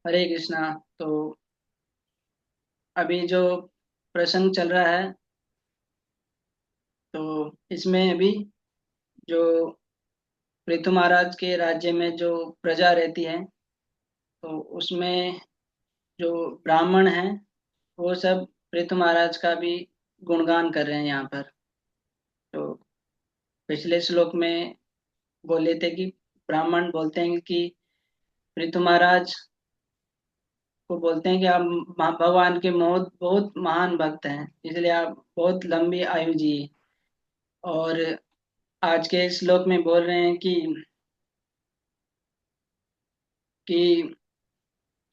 हरे कृष्णा। तो अभी जो प्रसंग चल रहा है, तो इसमें अभी जो पृथु महाराज के राज्य में जो प्रजा रहती है, तो उसमें जो ब्राह्मण हैं वो सब पृथु महाराज का भी गुणगान कर रहे हैं यहाँ पर। तो पिछले श्लोक में बोले थे कि ब्राह्मण बोलते हैं कि पृथु महाराज को बोलते हैं कि आप भगवान के बहुत बहुत महान भक्त हैं, इसलिए आप बहुत लंबी आयु जिए। और आज के श्लोक में बोल रहे हैं कि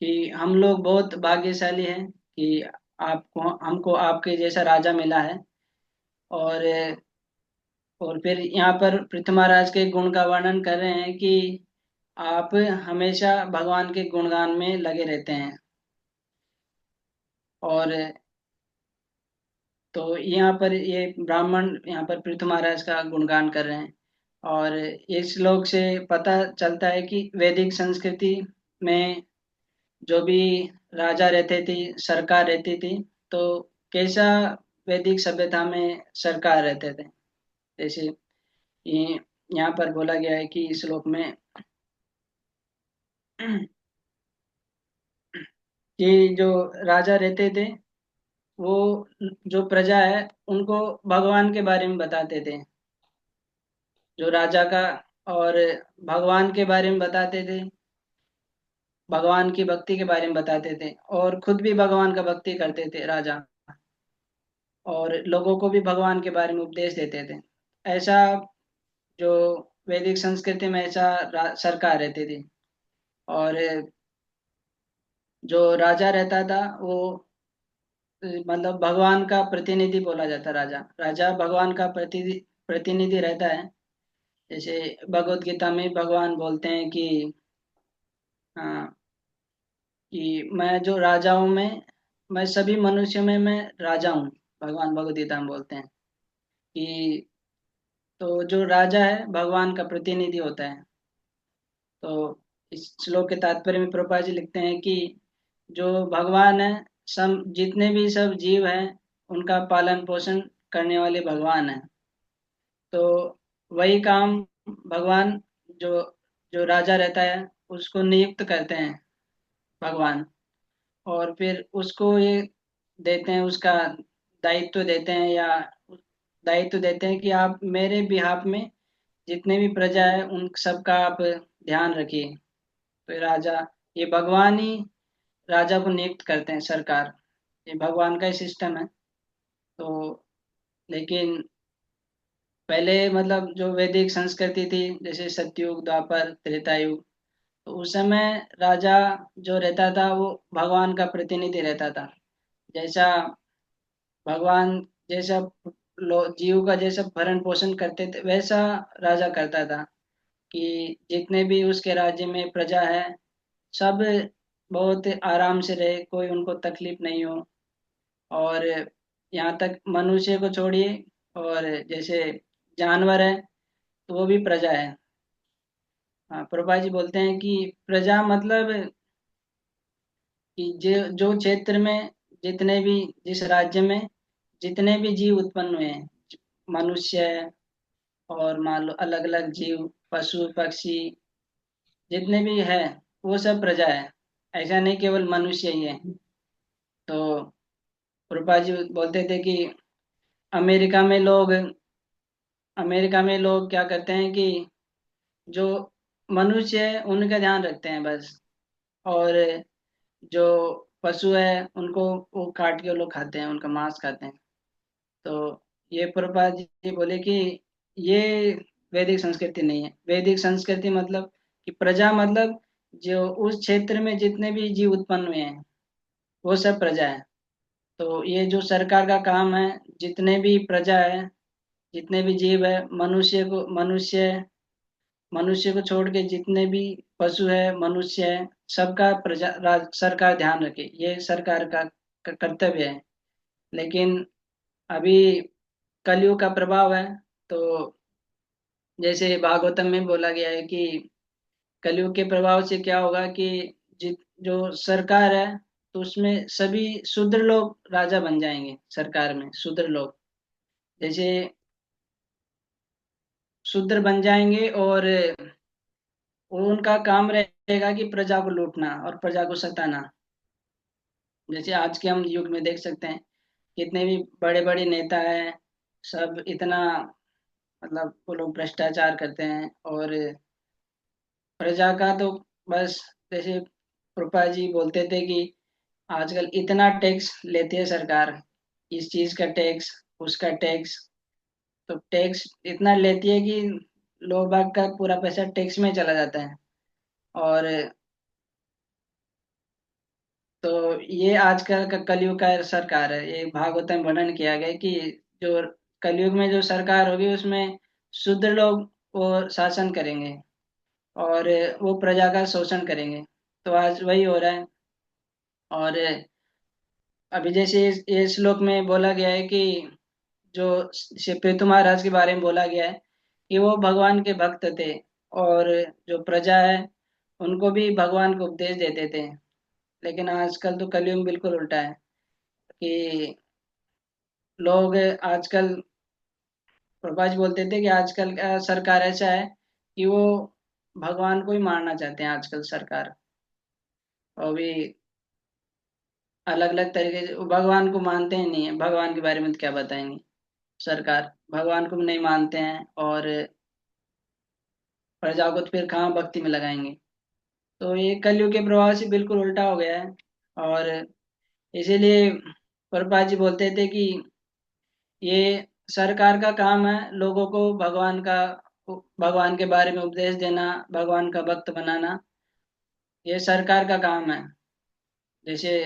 कि हम लोग बहुत भाग्यशाली हैं कि आपको हमको आपके जैसा राजा मिला है। और और फिर यहाँ पर पृथ्वी महाराज के गुण का वर्णन कर रहे हैं कि आप हमेशा भगवान के गुणगान में लगे रहते हैं। और तो यहाँ पर ये ब्राह्मण यहाँ पर पृथ्वी महाराज का गुणगान कर रहे हैं। और इस श्लोक से पता चलता है कि वैदिक संस्कृति में जो भी राजा रहते थे, सरकार रहती थी, तो कैसा वैदिक सभ्यता में सरकार रहते थे। जैसे ये यहाँ पर बोला गया है कि इस श्लोक में कि जो राजा रहते थे वो जो प्रजा है उनको भगवान के बारे में बताते थे, जो राजा का, और भगवान के बारे में बताते थे, भगवान की भक्ति के बारे में बताते थे, और खुद भी भगवान का भक्ति करते थे राजा, और लोगों को भी भगवान के बारे में उपदेश देते थे। ऐसा जो वैदिक संस्कृति में ऐसा सरकार रहती थी। और जो राजा रहता था वो मतलब भगवान का प्रतिनिधि बोला जाता। राजा राजा भगवान का प्रतिनिधि रहता है। जैसे भगवत गीता में भगवान बोलते हैं कि हाँ, कि मैं जो राजा हूँ, मैं सभी मनुष्यों में मैं राजा हूँ। भगवान भगवत गीता में बोलते हैं कि तो जो राजा है भगवान का प्रतिनिधि होता है। तो इस श्लोक के तात्पर्य में प्रभुपाद जी लिखते हैं कि जो भगवान है, सब जितने भी सब जीव हैं उनका पालन पोषण करने वाले भगवान है। तो वही काम भगवान, जो जो राजा रहता है उसको नियुक्त करते हैं भगवान। और फिर उसको ये देते हैं, उसका दायित्व देते हैं, या दायित्व देते हैं कि आप मेरे बिहाफ में जितने भी प्रजा है उन सबका आप ध्यान रखिए। तो ये राजा, ये भगवान ही राजा को नियुक्त करते हैं, सरकार। ये भगवान का ही सिस्टम है। तो लेकिन पहले मतलब जो वैदिक संस्कृति थी, जैसे सतयुग, द्वापर, त्रेता युग, तो उस समय राजा जो रहता था वो भगवान का प्रतिनिधि रहता था। जैसा भगवान जैसा जीव का जैसा भरण पोषण करते थे वैसा राजा करता था, कि जितने भी उसके राज्य में प्रजा है सब बहुत आराम से रहे, कोई उनको तकलीफ नहीं हो। और यहाँ तक मनुष्य को छोड़िए, और जैसे जानवर है तो वो भी प्रजा है। हाँ, प्रभा जी बोलते हैं कि प्रजा मतलब कि जो क्षेत्र में जितने भी, जिस राज्य में जितने भी जीव उत्पन्न हुए हैं, मनुष्य और मान लो अलग अलग जीव, पशु पक्षी, जितने भी है वो सब प्रजा है। ऐसा नहीं केवल मनुष्य ही है। तो प्रभा जी बोलते थे कि अमेरिका में लोग अमेरिका में लोग क्या करते हैं कि जो मनुष्य है उनका ध्यान रखते हैं बस, और जो पशु है उनको वो काट के वो लोग खाते हैं, उनका मांस खाते हैं। तो ये प्रभुपाद जी बोले कि ये वैदिक संस्कृति नहीं है। वैदिक संस्कृति मतलब कि प्रजा मतलब जो उस क्षेत्र में जितने भी जीव उत्पन्न हुए हैं वो सब प्रजा है। तो ये जो सरकार का काम है, जितने भी प्रजा है, जितने भी जीव है, मनुष्य को छोड़ के जितने भी पशु है, मनुष्य है, सबका सरकार ध्यान रखे, ये सरकार का कर्तव्य है। लेकिन अभी कलयुग का प्रभाव है। तो जैसे भागवतम में बोला गया है कि कलयुग के प्रभाव से क्या होगा कि जो सरकार है, तो उसमें सभी शूद्र लोग राजा बन जाएंगे, सरकार में शूद्र लोग। जैसे शूद्र बन जाएंगे, और वो उनका काम रहेगा कि प्रजा को लूटना और प्रजा को सताना। जैसे आज के हम युग में देख सकते हैं, कितने भी बड़े बड़े नेता हैं, सब इतना मतलब वो लोग भ्रष्टाचार करते हैं, और प्रजा का तो बस, जैसे कृपा जी बोलते थे कि आजकल इतना टैक्स लेती है सरकार, इस चीज का टैक्स, उसका टैक्स। तो टैक्स इतना लेती है कि लोग बाग का पूरा पैसा टैक्स में चला जाता है। और तो ये आजकल का कलयुग का सरकार है। ये भागवत में वर्णन किया गया है कि जो कलयुग में जो सरकार होगी, उसमें शूद्र लोग वो शासन करेंगे, और वो प्रजा का शोषण करेंगे। तो आज वही हो रहा है। और अभी जैसे ये श्लोक में बोला गया है कि जो पृथु महाराज के बारे में बोला गया है कि वो भगवान के भक्त थे, और जो प्रजा है उनको भी भगवान को उपदेश देते थे। लेकिन आजकल तो कलयुग में बिल्कुल उल्टा है कि लोग आजकल, प्रभाष बोलते थे कि आजकल का सरकार ऐसा है कि वो भगवान को ही मारना चाहते हैं आजकल सरकार। और भी अलग अलग तरीके से वो भगवान को मानते ही नहीं है। भगवान के बारे में तो क्या बताएंगे, सरकार भगवान को भी नहीं मानते हैं, और प्रजा को तो फिर कहाँ भक्ति में लगाएंगे। तो ये कलयुग के प्रभाव से बिल्कुल उल्टा हो गया है। और इसीलिए प्रभुपाद जी बोलते थे कि ये सरकार का काम है लोगों को भगवान के बारे में उपदेश देना, भगवान का भक्त बनाना। ये सरकार का काम है। जैसे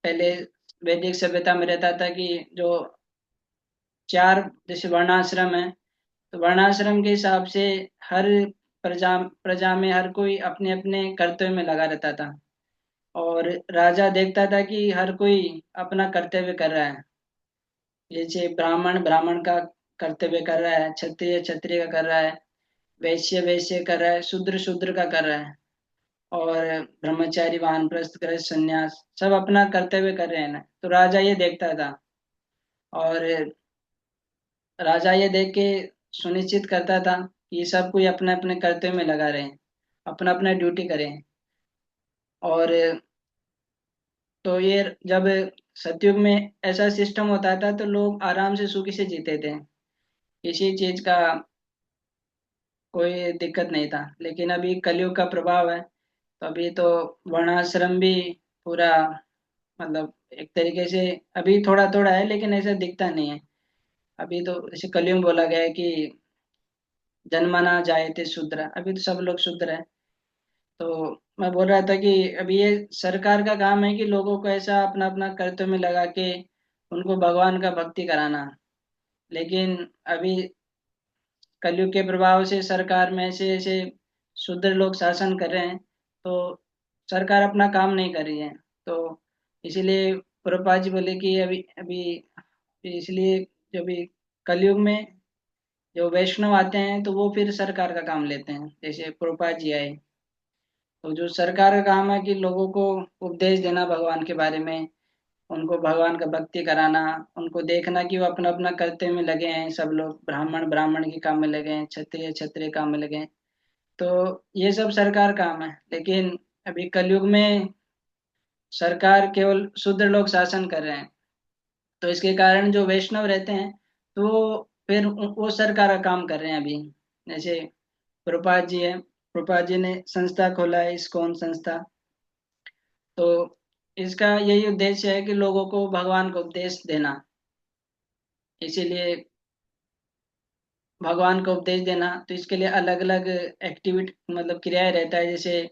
पहले वैदिक सभ्यता में रहता था कि जो चार जैसे वर्णाश्रम है, तो वर्णाश्रम के हिसाब से हर प्रजा प्रजा में हर कोई अपने अपने कर्तव्य में लगा रहता था। और राजा देखता था कि हर कोई अपना कर्तव्य कर रहा है। जैसे ब्राह्मण ब्राह्मण का कर्तव्य कर रहा है, क्षत्रिय क्षत्रिय का कर रहा है, वैश्य वैश्य कर रहा है, शूद्र शूद्र का कर रहा है, और ब्रह्मचारी वानप्रस्थ गृहस्थ संन्यास सब अपना कर्तव्य कर रहे हैं ना। तो राजा ये देखता था, और राजा ये देख के सुनिश्चित करता था कि सब कोई अपने अपने कर्तव्य में लगा रहे, अपना अपना ड्यूटी करें। और तो ये जब सतयुग में ऐसा सिस्टम होता था तो लोग आराम से सुखी से जीते थे, किसी चीज का कोई दिक्कत नहीं था। लेकिन अभी कलयुग का प्रभाव है, तो अभी तो वर्णाश्रम भी पूरा मतलब एक तरीके से अभी थोड़ा थोड़ा है, लेकिन ऐसा दिखता नहीं है। अभी तो जैसे कलयुग में बोला गया है कि जन्मना जायते शूद्र, अभी तो सब लोग शूद्र है। तो मैं बोल रहा था कि अभी ये सरकार का काम है कि लोगों को ऐसा अपना अपना कर्तव्य में लगा के उनको भगवान का भक्ति कराना। लेकिन अभी कलयुग के प्रभाव से सरकार में ऐसे ऐसे शूद्र लोग शासन कर रहे हैं, तो सरकार अपना काम नहीं कर रही है। तो इसीलिए प्रभुपाद जी बोले कि अभी अभी इसलिए जो भी कलयुग में जो वैष्णव आते हैं तो वो फिर सरकार का काम लेते हैं, जैसे प्रभुपाद जी आए। तो जो सरकार का काम है कि लोगों को उपदेश देना भगवान के बारे में, उनको भगवान का भक्ति कराना, उनको देखना कि वो अपना अपना कर्तव्य में लगे हैं, सब लोग ब्राह्मण ब्राह्मण के काम में लगे हैं, क्षत्रिय क्षत्रिय काम में लगे हैं। तो ये सब सरकार काम है। लेकिन अभी कलयुग में सरकार केवल शूद्र लोग शासन कर रहे हैं, तो इसके कारण जो वैष्णव रहते हैं तो फिर वो सरकार का काम कर रहे हैं अभी। जैसे प्रभुपाद जी है, प्रभुपाद जी ने संस्था खोला है, इस्कॉन संस्था। तो इसका यही उद्देश्य है कि लोगों को भगवान को उपदेश देना। इसीलिए भगवान को उपदेश देना, तो इसके लिए अलग अलग एक्टिविटी मतलब क्रियाएं रहता है। जैसे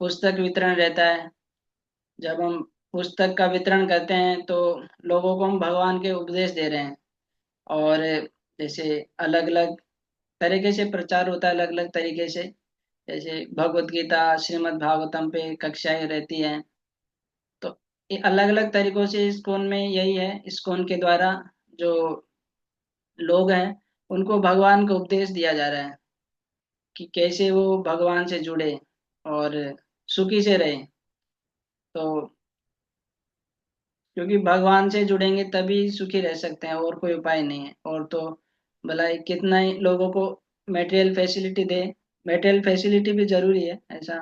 पुस्तक वितरण रहता है। जब हम पुस्तक का वितरण करते हैं तो लोगों को हम भगवान के उपदेश दे रहे हैं। और जैसे अलग अलग तरीके से प्रचार होता है, अलग अलग तरीके से। जैसे भगवत गीता श्रीमद् भागवतम पे कक्षाएं रहती हैं। तो ये अलग अलग तरीकों से इस्कॉन में यही है, इस्कॉन के द्वारा जो लोग हैं उनको भगवान का उपदेश दिया जा रहा है कि कैसे वो भगवान से जुड़े और सुखी से रहे। तो क्योंकि भगवान से जुड़ेंगे तभी सुखी रह सकते हैं, और कोई उपाय नहीं है। और तो भला ही कितना ही लोगों को मेटेरियल फैसिलिटी दे, मेटेरियल फैसिलिटी भी जरूरी है ऐसा,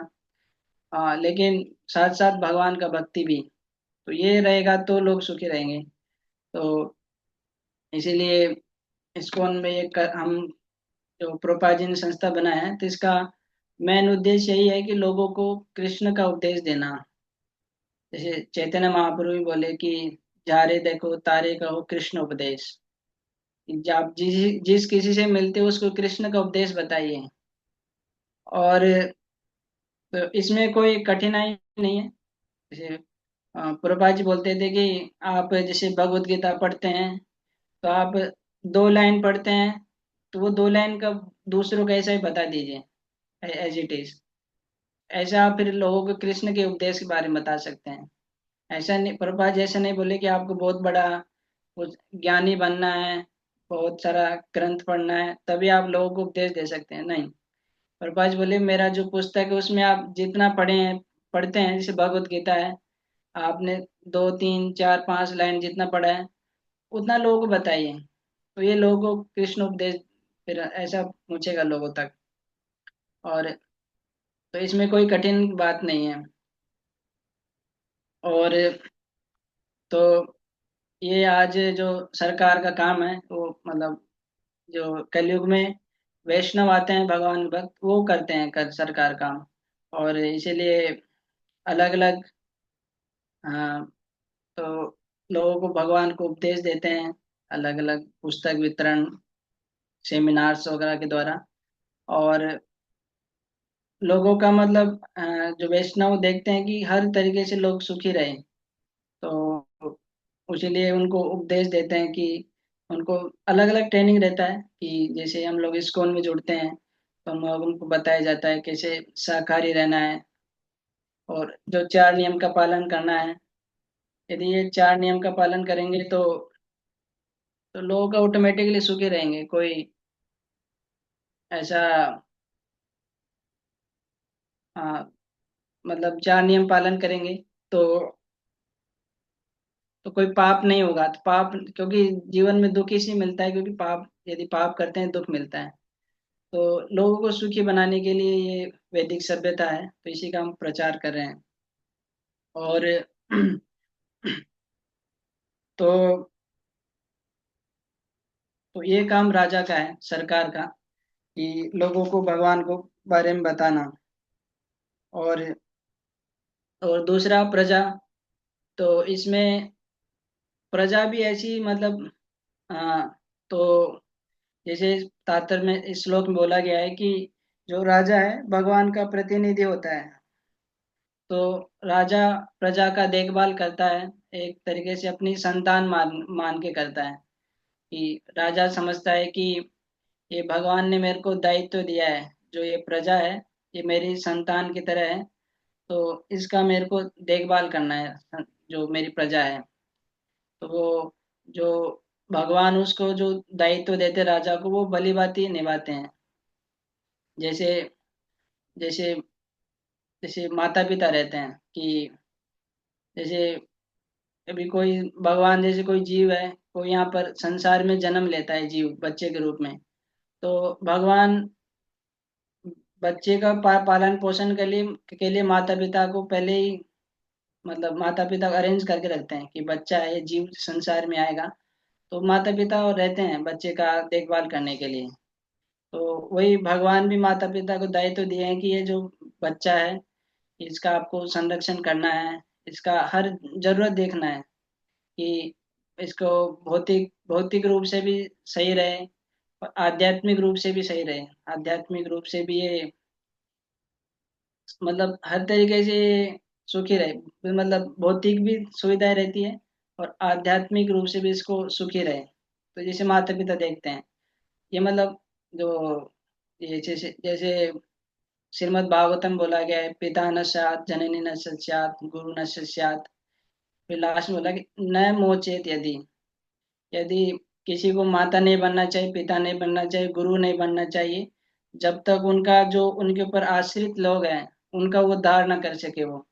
हाँ, लेकिन साथ साथ भगवान का भक्ति भी, तो ये रहेगा तो लोग सुखी रहेंगे। तो इसीलिए इस्कॉन में हम जो प्रोपा जी ने संस्था बनाया है, तो इसका मेन उद्देश्य यही है कि लोगों को कृष्ण का उपदेश देना। जैसे चैतन्य महाप्रभु भी बोले कि जा रे देखो तारे कहो कृष्ण उपदेश, कि आप जिस किसी से मिलते हो उसको कृष्ण का उपदेश बताइए। और तो इसमें कोई कठिनाई नहीं है। जैसे प्रभुपाद जी बोलते थे कि आप जैसे भगवत गीता पढ़ते हैं, तो आप 2 लाइन पढ़ते हैं, तो वो 2 लाइन का दूसरों को ऐसा ही बता दीजिए, एज इट इज। ऐसा आप फिर लोगों को कृष्ण के उपदेश के बारे में बता सकते हैं। ऐसा नहीं, प्रभुपाद जी ऐसा नहीं बोले कि आपको बहुत बड़ा कुछ ज्ञानी बनना है, बहुत सारा ग्रंथ पढ़ना है तभी आप लोगों को उपदेश दे सकते हैं, नहीं। प्रभुपाद जी बोले मेरा जो पुस्तक है उसमें आप जितना पढ़े हैं, पढ़ते हैं, जैसे भगवत गीता है, आपने 2 3 4 5 लाइन जितना पढ़ा है उतना लोगों को बताइए, तो ये लोगों को कृष्ण उपदेश फिर ऐसा पहुंचेगा लोगों तक। और तो इसमें कोई कठिन बात नहीं है। और तो ये आज जो सरकार का काम है वो मतलब जो कलयुग में वैष्णव आते हैं भगवान भक्त, वो करते हैं कर सरकार काम। और इसीलिए अलग अलग, हाँ, तो लोगों को भगवान को उपदेश देते हैं, अलग अलग पुस्तक वितरण, सेमिनार्स वगैरह के द्वारा। और लोगों का मतलब जो वैष्णव देखते हैं कि हर तरीके से लोग सुखी रहे, तो इसीलिए उनको उपदेश देते हैं कि उनको अलग अलग ट्रेनिंग रहता है, कि जैसे हम लोग इस्कॉन में जुड़ते हैं तो हम लोग उनको बताया जाता है कैसे शाकाहारी रहना है, और जो 4 नियम का पालन करना है। यदि ये 4 नियम का पालन करेंगे तो लोग ऑटोमेटिकली सुखी रहेंगे। कोई ऐसा, हाँ, मतलब 4 नियम पालन करेंगे तो कोई पाप नहीं होगा। तो पाप, क्योंकि जीवन में दुख इसी मिलता है, क्योंकि पाप, यदि पाप करते हैं दुख मिलता है। तो लोगों को सुखी बनाने के लिए ये वैदिक सभ्यता है, तो इसी का हम प्रचार कर रहे हैं। और तो ये काम राजा का है, सरकार का, कि लोगों को भगवान को बारे में बताना। और दूसरा प्रजा, तो इसमें प्रजा भी ऐसी मतलब, तो जैसे तात्पर्य में इस श्लोक में बोला गया है कि जो राजा है भगवान का प्रतिनिधि होता है। तो राजा प्रजा का देखभाल करता है, एक तरीके से अपनी संतान मान मान के करता है। कि राजा समझता है कि ये भगवान ने मेरे को दायित्व दिया है, जो ये प्रजा है ये मेरी संतान की तरह है, तो इसका मेरे को देखभाल करना है, जो मेरी प्रजा है। तो वो जो भगवान उसको जो दायित्व देते राजा को, वो भली भांति निभाते हैं। जैसे जैसे जैसे माता पिता रहते हैं, कि जैसे अभी कोई भगवान जैसे कोई जीव है, कोई यहाँ पर संसार में जन्म लेता है जीव बच्चे के रूप में, तो भगवान बच्चे का पालन पोषण के लिए माता पिता को पहले ही, मतलब माता पिता अरेंज करके रखते हैं कि बच्चा है, ये जीव संसार में आएगा, तो माता पिता रहते हैं बच्चे का देखभाल करने के लिए। तो वही भगवान भी माता पिता को दायित्व दिए हैं कि ये जो बच्चा है इसका आपको संरक्षण करना है, इसका हर जरूरत देखना है, कि इसको भौतिक भौतिक रूप से भी सही रहे, और आध्यात्मिक रूप से भी सही रहे। आध्यात्मिक रूप से भी ये मतलब हर तरीके से सुखी रहे, मतलब भौतिक भी सुविधाएं रहती है और आध्यात्मिक रूप से भी इसको सुखी रहे। तो जैसे माता पिता देखते हैं, ये मतलब जो ये जैसे जैसे श्रीमद् भागवतम बोला गया है, पिता न स्यात् जननी न स्यात् गुरु न स्यात्। फिर लास्ट में बोला कि न मोचेत यदि, यदि किसी को माता नहीं बनना चाहिए, पिता नहीं बनना चाहिए, गुरु नहीं बनना चाहिए, जब तक उनका जो उनके ऊपर आश्रित लोग हैं उनका वो उद्धार ना कर सके वो।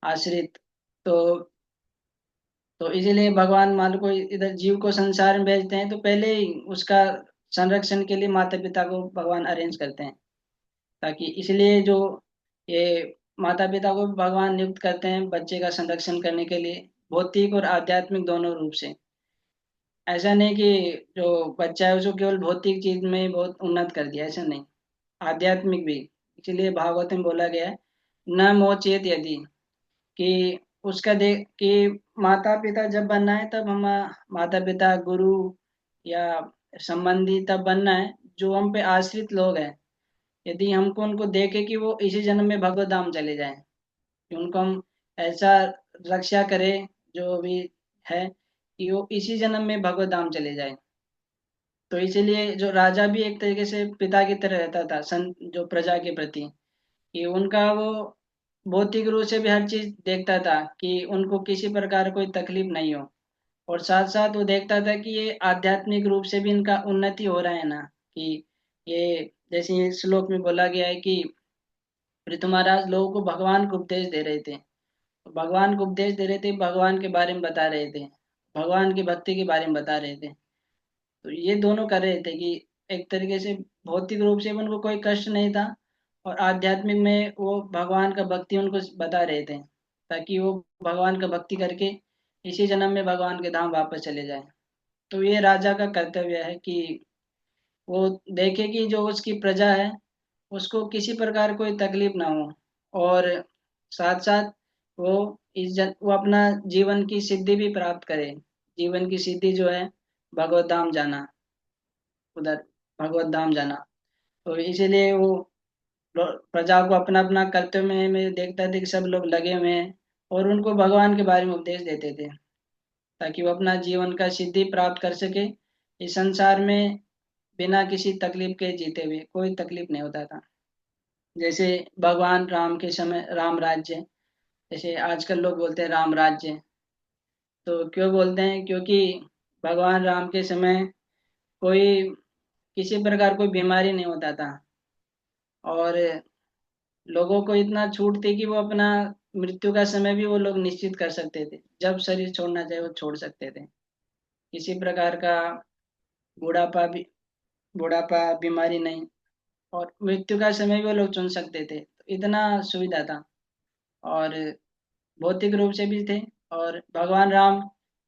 आश्रित। तो इसीलिए भगवान मान लो कोई इधर जीव को संसार में भेजते हैं तो पहले ही उसका संरक्षण के लिए माता पिता को भगवान अरेंज करते हैं, ताकि इसलिए जो ये माता पिता को भगवान नियुक्त करते हैं बच्चे का संरक्षण करने के लिए, भौतिक और आध्यात्मिक दोनों रूप से। ऐसा नहीं कि जो बच्चा है उसको केवल भौतिक चीज में ही बहुत उन्नत कर दिया, ऐसा नहीं, आध्यात्मिक भी। इसीलिए भागवत में बोला गया है न मोचेत यदि, कि उसका देख कि माता पिता जब बनना है तब हम माता पिता गुरु या संबंधी तब बनना है जो हम पे आश्रित लोग हैं, यदि हमको उनको देखे कि वो इसी जन्म में भगवत धाम चले जाएं, कि उनको हम ऐसा रक्षा करें जो भी है कि वो इसी जन्म में भगवत धाम चले जाए। तो इसीलिए जो राजा भी एक तरीके से पिता की तरह रहता था जो प्रजा के प्रति, कि उनका वो भौतिक रूप से भी हर चीज देखता था कि उनको किसी प्रकार कोई तकलीफ नहीं हो, और साथ साथ वो देखता था कि ये आध्यात्मिक रूप से भी इनका उन्नति हो रहा है ना, कि ये जैसे ये श्लोक में बोला गया है कि पृथु महाराज लोगों को भगवान को उपदेश दे रहे थे, भगवान को उपदेश दे रहे थे, भगवान के बारे में बता रहे थे, भगवान की भक्ति के बारे में बता रहे थे। तो ये दोनों कर रहे थे कि एक तरीके से भौतिक रूप से भी उनको कोई कष्ट नहीं था, और आध्यात्मिक में वो भगवान का भक्ति उनको बता रहे थे, ताकि वो भगवान का भक्ति करके इसी जन्म में भगवान के धाम वापस चले जाए। तो ये राजा का कर्तव्य है कि वो देखे कि जो उसकी प्रजा है उसको किसी प्रकार कोई तकलीफ ना हो, और साथ साथ वो वो अपना जीवन की सिद्धि भी प्राप्त करे। जीवन की सिद्धि जो है भगवत धाम जाना, उधर भगवत धाम जाना। तो इसीलिए वो प्रजा को अपना अपना कर्तव्य में देखता थे कि सब लोग लगे हुए हैं, और उनको भगवान के बारे में उपदेश देते थे, ताकि वो अपना जीवन का सिद्धि प्राप्त कर सके इस संसार में, बिना किसी तकलीफ के जीते हुए। कोई तकलीफ नहीं होता था। जैसे भगवान राम के समय राम राज्य, जैसे आजकल लोग बोलते हैं राम राज्य, तो क्यों बोलते हैं? क्योंकि भगवान राम के समय कोई किसी प्रकार कोई बीमारी नहीं होता था, और लोगों को इतना छूट थी कि वो अपना मृत्यु का समय भी वो लोग निश्चित कर सकते थे, जब शरीर छोड़ना चाहे वो छोड़ सकते थे। किसी प्रकार का बुढ़ापा भी बुढ़ापा बीमारी नहीं, और मृत्यु का समय भी वो लोग चुन सकते थे, तो इतना सुविधा था। और भौतिक रूप से भी थे, और भगवान राम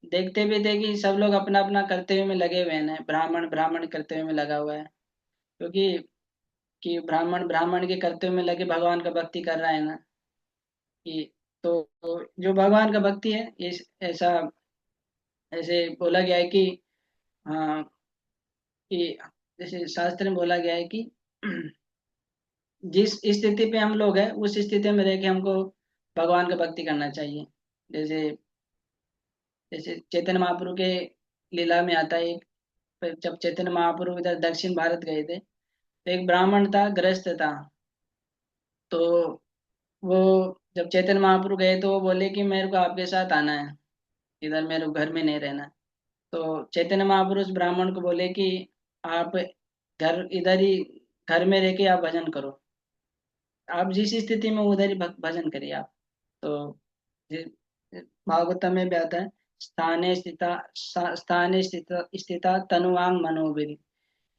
देखते भी थे कि सब लोग अपना अपना कर्तव्य में लगे हुए हैं, ब्राह्मण ब्राह्मण कर्तव्य में लगा हुआ है, क्योंकि कि ब्राह्मण ब्राह्मण के कर्तव्य में लगे भगवान का भक्ति कर रहा है ना, कि तो जो भगवान का भक्ति है इस ऐसा ऐसे बोला गया है कि हाँ, कि जैसे शास्त्र में बोला गया है कि जिस स्थिति पे हम लोग हैं उस स्थिति में रह के हमको भगवान का भक्ति करना चाहिए। जैसे जैसे चैतन्य महाप्रभु के लीला में आता है, जब चैतन्य महाप्रभु इधर दक्षिण भारत गए थे तो एक ब्राह्मण था, गृहस्थ था। तो वो जब चैतन्य महाप्रभु गए तो वो बोले कि मेरे को आपके साथ आना है, इधर मेरे को घर में नहीं रहना है। तो चैतन्य महाप्रभु उस ब्राह्मण को बोले कि आप घर इधर ही घर में रह के आप भजन करो, आप जिस स्थिति में उधर ही भजन करिए आप। तो ये- भागवतम में भी आता है, स्थाने स्थिता तनुवांग मनोबीर,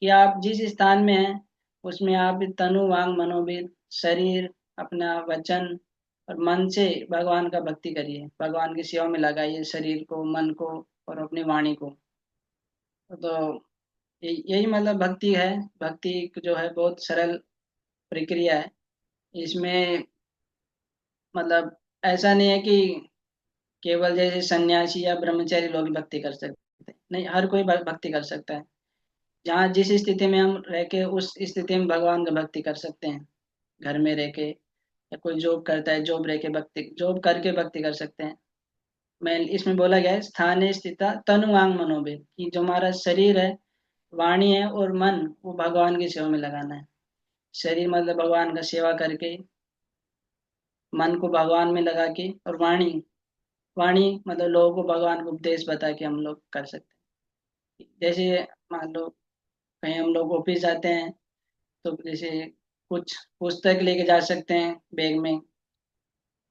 कि आप जिस स्थान में हैं उसमें आप तनु वांग मनोबीर, शरीर अपना वचन और मन से भगवान का भक्ति करिए, भगवान की सेवा में लगाइए शरीर को मन को और अपनी वाणी को। तो यही मतलब भक्ति है। भक्ति जो है बहुत सरल प्रक्रिया है। इसमें मतलब ऐसा नहीं है कि केवल जैसे सन्यासी या ब्रह्मचारी लोग ही भक्ति कर सकते हैं, नहीं, हर कोई भक्ति कर सकता है। जहाँ जिस स्थिति में हम रह के उस स्थिति में भगवान का भक्ति कर सकते हैं। घर में रह के, या कोई जॉब करता है जॉब रह के भक्ति, जॉब करके भक्ति कर सकते हैं। मैं इसमें बोला गया है स्थाने स्थिता तनुवांग मनोबीर, कि जो हमारा शरीर है, वाणी है और मन, वो भगवान की सेवा में लगाना है। शरीर मतलब भगवान का सेवा करके, मन को भगवान में लगा के, और वाणी वाणी मतलब लोगों को भगवान को उपदेश बता के हम लोग कर सकते हैं। जैसे मान लो कहीं हम लोग ऑफिस जाते हैं, तो जैसे कुछ पुस्तक लेके जा सकते हैं बैग में,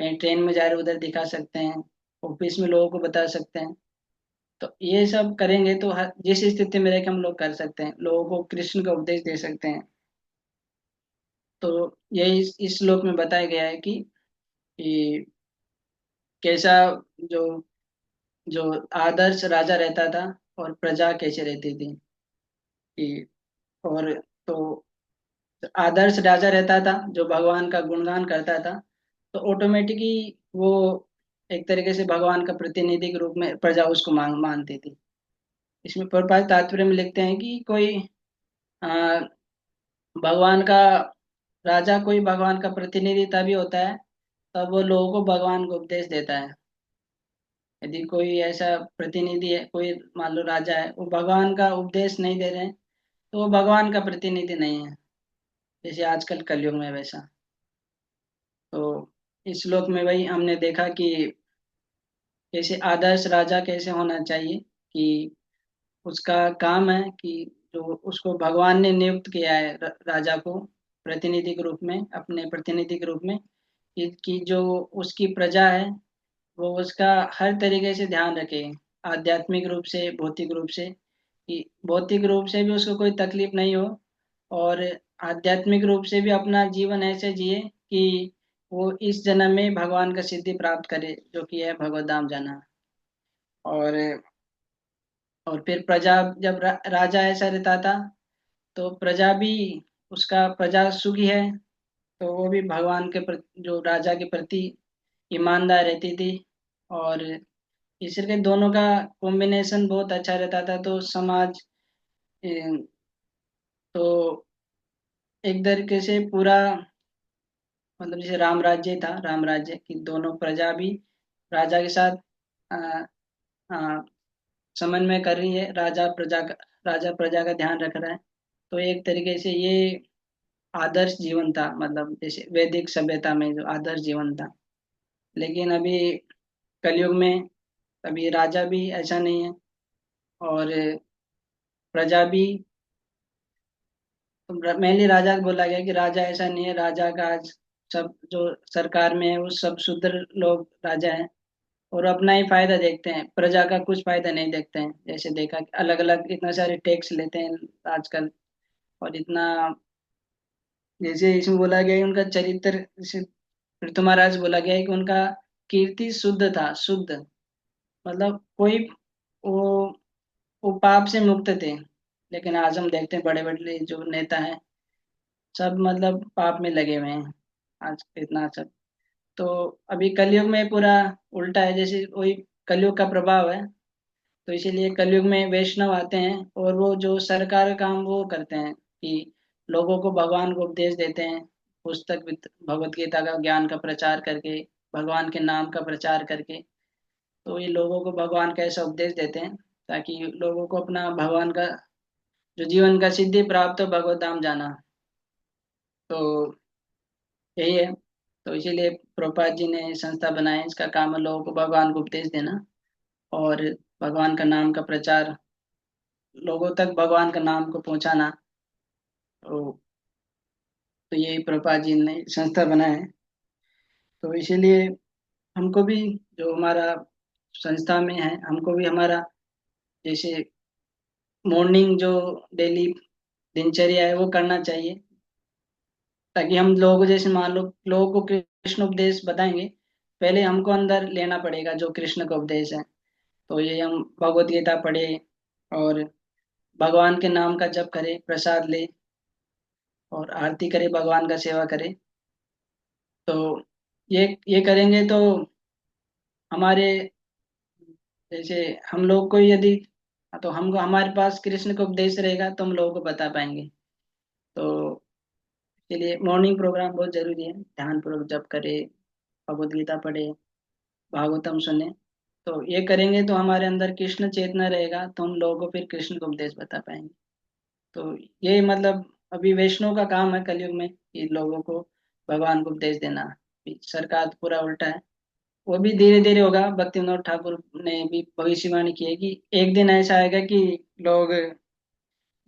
कहीं ट्रेन में जा रहे उधर दिखा सकते हैं, ऑफिस में लोगों को बता सकते हैं। तो ये सब करेंगे तो हर जिस स्थिति में रह के हम लोग कर सकते हैं, लोगों को कृष्ण का उपदेश दे सकते हैं। तो यही इस श्लोक में बताया गया है कि कैसा जो जो आदर्श राजा रहता था और प्रजा कैसे रहती थी। कि और तो आदर्श राजा रहता था जो भगवान का गुणगान करता था, तो ऑटोमेटिकली वो एक तरीके से भगवान का प्रतिनिधि के रूप में प्रजा उसको मानती थी। इसमें प्रभात तात्पर्य में लिखते हैं कि कोई आ, भगवान का राजा कोई भगवान का प्रतिनिधि तभी होता है तब वो लोगों को भगवान को उपदेश देता है। यदि कोई ऐसा प्रतिनिधि है, कोई मान लो राजा है, वो भगवान का उपदेश नहीं दे रहे हैं, तो वो भगवान का प्रतिनिधि नहीं है, जैसे आजकल कलयुग में वैसा। तो इस श्लोक में वही हमने देखा कि कैसे आदर्श राजा कैसे होना चाहिए। कि उसका काम है कि जो उसको भगवान ने नियुक्त किया है राजा को प्रतिनिधि के रूप में, अपने प्रतिनिधि के रूप में, कि जो उसकी प्रजा है वो उसका हर तरीके से ध्यान रखे, आध्यात्मिक रूप से, भौतिक रूप से। कि भौतिक रूप से भी उसको कोई तकलीफ नहीं हो, और आध्यात्मिक रूप से भी अपना जीवन ऐसे जिए कि वो इस जन्म में भगवान का सिद्धि प्राप्त करे, जो कि है भगवत धाम जाना। और फिर प्रजा, जब राजा ऐसा रहता था तो प्रजा भी, उसका प्रजा सुखी है तो वो भी भगवान के प्रति, जो राजा के प्रति ईमानदार रहती थी। और इसलिए दोनों का कॉम्बिनेशन बहुत अच्छा रहता था, तो समाज ए, तो एक तरीके से पूरा, मतलब जैसे राम राज्य था, राम राज्य की दोनों प्रजा भी राजा के साथ अ, अ, समन्वय कर रही है, राजा प्रजा का ध्यान रख रहा है। तो एक तरीके से ये आदर्श जीवन था, मतलब जैसे वैदिक सभ्यता में जो आदर्श जीवन था। लेकिन अभी कलयुग में अभी राजा भी ऐसा नहीं है, और प्रजा भी, मेनली राजा को बोला गया कि राजा ऐसा नहीं है, राजा का आज सब जो सरकार में है वो सब शूद्र लोग राजा हैं, और अपना ही फायदा देखते हैं, प्रजा का कुछ फायदा नहीं देखते हैं। जैसे देखा कि अलग अलग इतना सारे टैक्स लेते हैं आजकल, और इतना, जैसे इसमें बोला गया है उनका चरित्र, जैसे ऋतु महाराज बोला गया है कि उनका कीर्ति शुद्ध था, शुद्ध, मतलब कोई वो वो पाप से मुक्त थे। लेकिन आज हम देखते हैं बड़े बड़े जो नेता हैं सब मतलब पाप में लगे हुए हैं आज, इतना सब। तो अभी कलयुग में पूरा उल्टा है, जैसे वही कलयुग का प्रभाव है। तो इसीलिए कलयुग में वैष्णव आते हैं और वो जो सरकार का काम वो करते हैं कि लोगों को भगवान को उपदेश देते हैं, पुस्तक भगवत गीता का ज्ञान का प्रचार करके, भगवान के नाम का प्रचार करके। तो ये लोगों को भगवान का ऐसा उपदेश देते हैं ताकि लोगों को अपना भगवान का जो जीवन का सिद्धि प्राप्त हो, भगवत धाम जाना। तो यही है। तो इसीलिए प्रभुपाद जी ने संस्था बनाई, इसका काम है लोगों को भगवान को उपदेश देना और भगवान का नाम का प्रचार, लोगों तक भगवान का नाम को पहुंचाना। तो यही प्रभुपाद जी ने संस्था बनाया है। तो इसीलिए हमको भी, जो हमारा संस्था में है, हमको भी हमारा जैसे मॉर्निंग जो डेली दिनचर्या है वो करना चाहिए, ताकि हम लोगों को, जैसे मान लो लोगों को कृष्ण उपदेश बताएंगे, पहले हमको अंदर लेना पड़ेगा जो कृष्ण का उपदेश है। तो ये हम भगवत गीता पढ़े और भगवान के नाम का जप करे, प्रसाद ले और आरती करे, भगवान का सेवा करे। तो ये करेंगे तो हमारे, जैसे हम लोग को यदि, तो हमको हमारे पास कृष्ण का उपदेश रहेगा तो हम लोगों को बता पाएंगे। तो इसलिए मॉर्निंग प्रोग्राम बहुत जरूरी है, ध्यान पूर्वक जप करे, भगवत गीता पढ़े, भागवतम सुने। तो ये करेंगे तो हमारे अंदर कृष्ण चेतना रहेगा, तो हम लोगों को फिर कृष्ण का उपदेश बता पाएंगे। तो ये मतलब अभी वैष्णव का काम है कलयुग में कि लोगों को भगवान को उपदेश देना। सरकार तो पूरा उल्टा है। वो भी धीरे धीरे होगा, भक्ति विनोद ठाकुर ने भी भविष्यवाणी की है कि एक दिन ऐसा आएगा कि लोग,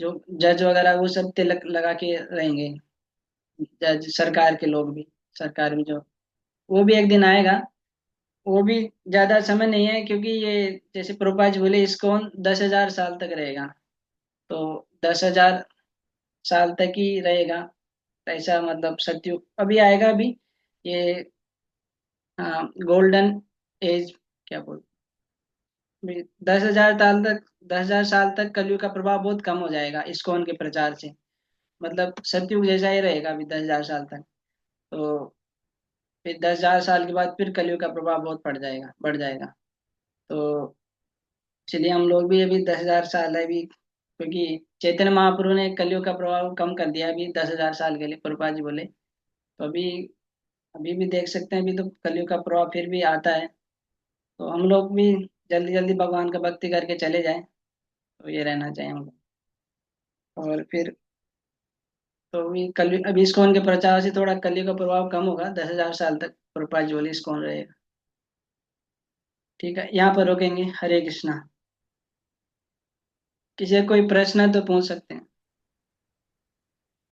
जो जज वगैरह वो सब तिलक लगा के रहेंगे, जज सरकार के लोग भी, सरकार में जो वो भी एक दिन आएगा। वो भी ज्यादा समय नहीं है, क्योंकि ये जैसे प्रभुपाद जी बोले, इस्कॉन 10,000 साल तक रहेगा। तो 10,000 साल तक ही रहेगा। ऐसा मतलब सत्युग अभी आएगा अभी। ये गोल्डन एज क्या बोल, 10,000 साल तक, 10,000 साल तक कलयुग का प्रभाव बहुत कम हो जाएगा इस्कॉन के प्रचार से। मतलब सतयुग जैसा ही रहेगा अभी 10,000 साल तक। तो फिर 10,000 साल के बाद फिर कलयुग का प्रभाव बहुत बढ़ जाएगा। तो इसलिए हम लोग भी अभी 10,000 साल है अभी, क्योंकि चैतन्य महाप्रभु ने कलयुग का प्रभाव कम कर दिया अभी 10,000 साल के लिए, प्रभुपाद जी बोले। तो अभी अभी भी देख सकते हैं, अभी तो कलयुग का प्रभाव फिर भी आता है। तो हम लोग भी जल्दी जल्दी भगवान का भक्ति करके चले जाएं। तो ये रहना चाहिए हमको। और फिर तो अभी इस्कॉन के प्रचार से थोड़ा कलयुग का प्रभाव कम होगा, 10,000 साल तक प्रभुपाद जी बोले इस्कॉन रहेगा। ठीक है, यहाँ पर रोकेंगे। हरे कृष्णा। किसी का कोई प्रश्न है तो पूछ सकते हैं।